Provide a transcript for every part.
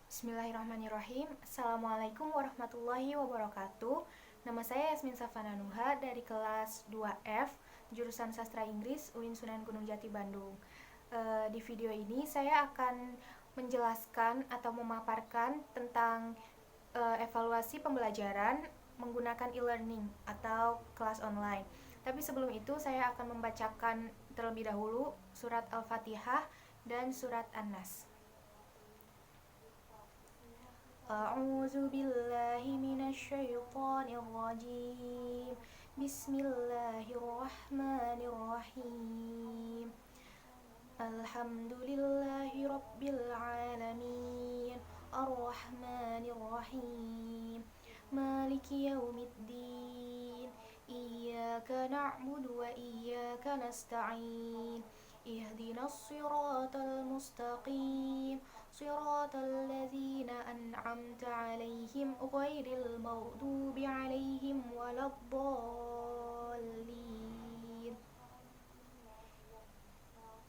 Bismillahirrahmanirrahim. Assalamualaikum warahmatullahi wabarakatuh. Nama saya Yasmin Safana Nuha dari kelas 2F, jurusan Sastra Inggris, UIN Sunan Gunung Jati, Bandung. Di video ini saya akan menjelaskan atau memaparkan tentang evaluasi pembelajaran menggunakan e-learning atau kelas online. Tapi sebelum itu saya akan membacakan terlebih dahulu surat Al-Fatihah dan surat An-Nas. A'udzu billahi minasyaitonir rajim. Bismillahirrahmanirrahim. Alhamdulillahi rabbil alamin. Ar-Rahmanir Rahim. Maliki yaumiddin. Iyyaka na'budu wa iyyaka nasta'in. Ihdinas siratal mustaqim. Siratal ladzina an'amta 'alaihim ghairil maghdubi 'alaihim waladdallin.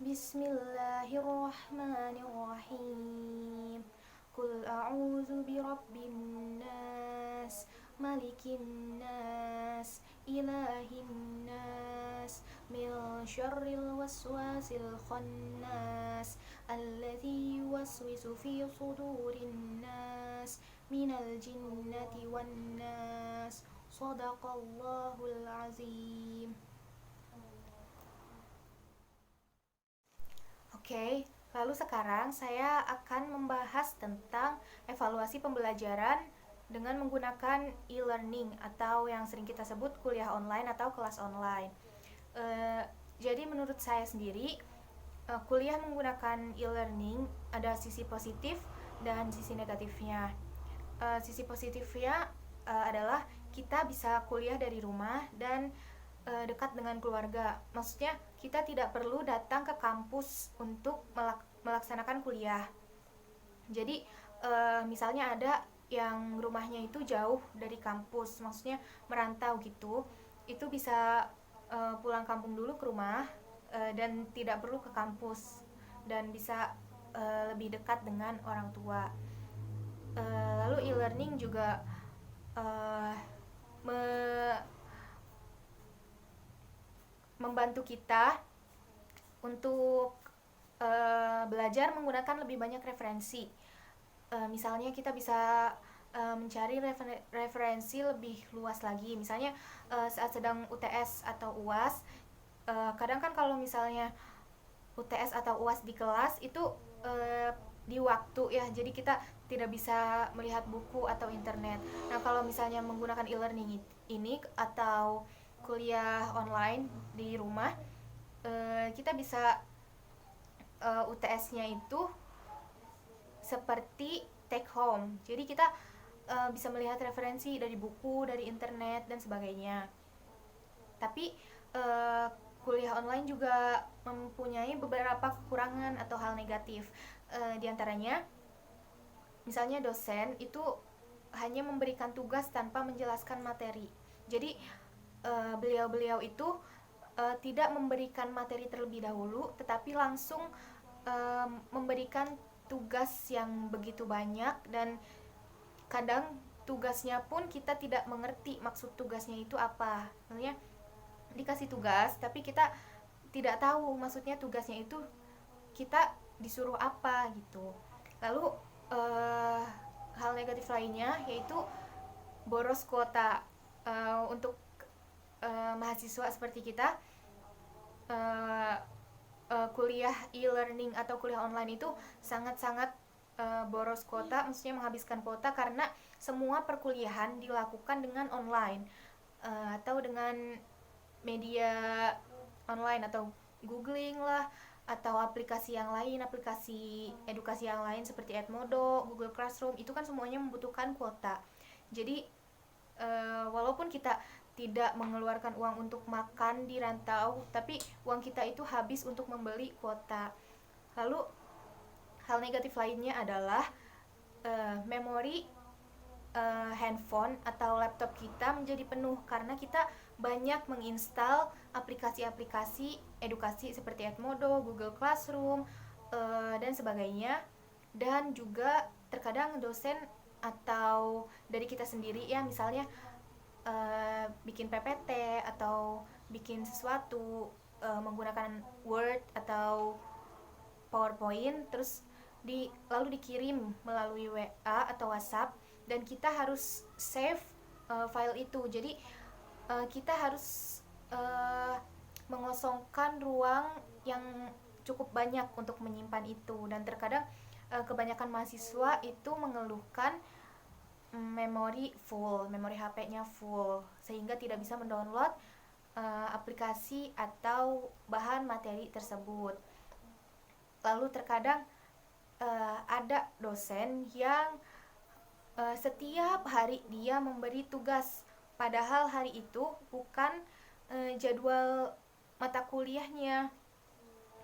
Bismillahirrahmanirrahim. Qul a'udzu birabbin nas, malikin nas, ilahin nas, min syarril waswasil khannas, alladzi yuwaswisu fi sudurin nas, minal jinnati wan nas. Shadaqallahul azim. Oke, lalu sekarang saya akan membahas tentang evaluasi pembelajaran dengan menggunakan e-learning atau yang sering kita sebut kuliah online atau kelas online. Jadi menurut saya sendiri, kuliah menggunakan e-learning ada sisi positif dan sisi negatifnya. Sisi positifnya adalah kita bisa kuliah dari rumah dan dekat dengan keluarga. Maksudnya kita tidak perlu datang ke kampus untuk melaksanakan kuliah. Jadi misalnya ada yang rumahnya itu jauh dari kampus, maksudnya merantau gitu, itu bisa pulang kampung dulu ke rumah dan tidak perlu ke kampus dan bisa lebih dekat dengan orang tua. Lalu e-learning juga membantu kita untuk belajar menggunakan lebih banyak referensi. Misalnya kita bisa mencari referensi lebih luas lagi. Misalnya saat sedang UTS atau UAS, kadang kan kalau misalnya UTS atau UAS di kelas itu di waktu ya, jadi kita tidak bisa melihat buku atau internet. Nah, kalau misalnya menggunakan e-learning ini atau kuliah online di rumah, kita bisa UTS-nya itu seperti take home. Jadi kita bisa melihat referensi dari buku, dari internet dan sebagainya. Tapi kuliah online juga mempunyai beberapa kekurangan atau hal negatif. Di antaranya, misalnya dosen itu hanya memberikan tugas tanpa menjelaskan materi. Jadi beliau-beliau itu tidak memberikan materi terlebih dahulu, tetapi langsung memberikan tugas yang begitu banyak, dan kadang tugasnya pun kita tidak mengerti maksud tugasnya itu apa. Maksudnya dikasih tugas tapi kita tidak tahu maksudnya tugasnya itu kita disuruh apa gitu. Lalu hal negatif lainnya yaitu boros kuota. Untuk mahasiswa seperti kita, kuliah e-learning atau kuliah online itu sangat-sangat boros kuota, maksudnya menghabiskan kuota karena semua perkuliahan dilakukan dengan online atau dengan media online atau googling lah, atau aplikasi yang lain, aplikasi edukasi yang lain seperti Edmodo, Google Classroom, itu kan semuanya membutuhkan kuota. Jadi walaupun kita tidak mengeluarkan uang untuk makan di rantau, tapi uang kita itu habis untuk membeli kuota. Lalu hal negatif lainnya adalah memori handphone atau laptop kita menjadi penuh karena kita banyak menginstal aplikasi-aplikasi edukasi seperti Edmodo, Google Classroom, dan sebagainya. Dan juga terkadang dosen atau dari kita sendiri ya, misalnya bikin PPT atau bikin sesuatu menggunakan Word atau PowerPoint, terus lalu dikirim melalui WA atau WhatsApp, dan kita harus save file itu. Jadi kita harus mengosongkan ruang yang cukup banyak untuk menyimpan itu, dan terkadang kebanyakan mahasiswa itu mengeluhkan memori HP-nya full, sehingga tidak bisa mendownload aplikasi atau bahan materi tersebut. Lalu terkadang ada dosen yang setiap hari dia memberi tugas, padahal hari itu bukan jadwal mata kuliahnya.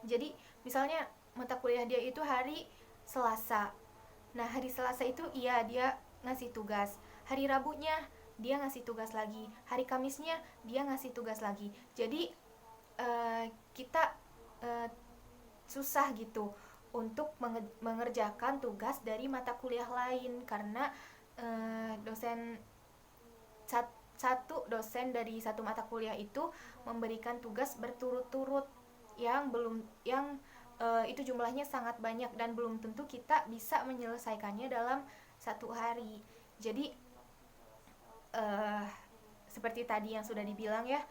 Jadi misalnya mata kuliah dia itu hari Selasa. Nah, hari Selasa itu iya dia ngasih tugas. Hari Rabunya dia ngasih tugas lagi. Hari Kamisnya dia ngasih tugas lagi. Jadi kita susah gitu untuk mengerjakan tugas dari mata kuliah lain, karena dosen satu dosen dari satu mata kuliah itu memberikan tugas berturut-turut yang itu jumlahnya sangat banyak, dan belum tentu kita bisa menyelesaikannya dalam satu hari. Jadi seperti tadi yang sudah dibilang ya,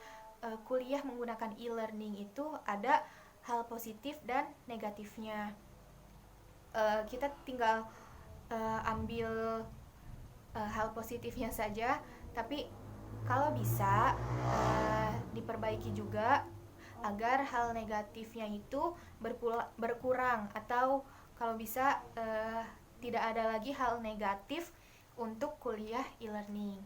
kuliah menggunakan e-learning itu ada hal positif dan negatifnya. Kita tinggal ambil hal positifnya saja, tapi kalau bisa diperbaiki juga agar hal negatifnya itu berkurang, atau kalau bisa tidak ada lagi hal negatif untuk kuliah e-learning.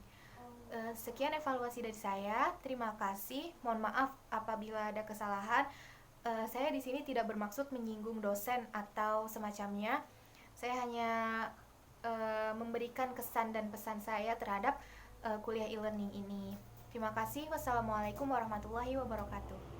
Sekian evaluasi dari saya. Terima kasih. Mohon maaf apabila ada kesalahan. Saya di sini tidak bermaksud menyinggung dosen atau semacamnya. Saya hanya memberikan kesan dan pesan saya terhadap kuliah e-learning ini. Terima kasih. Wassalamualaikum warahmatullahi wabarakatuh.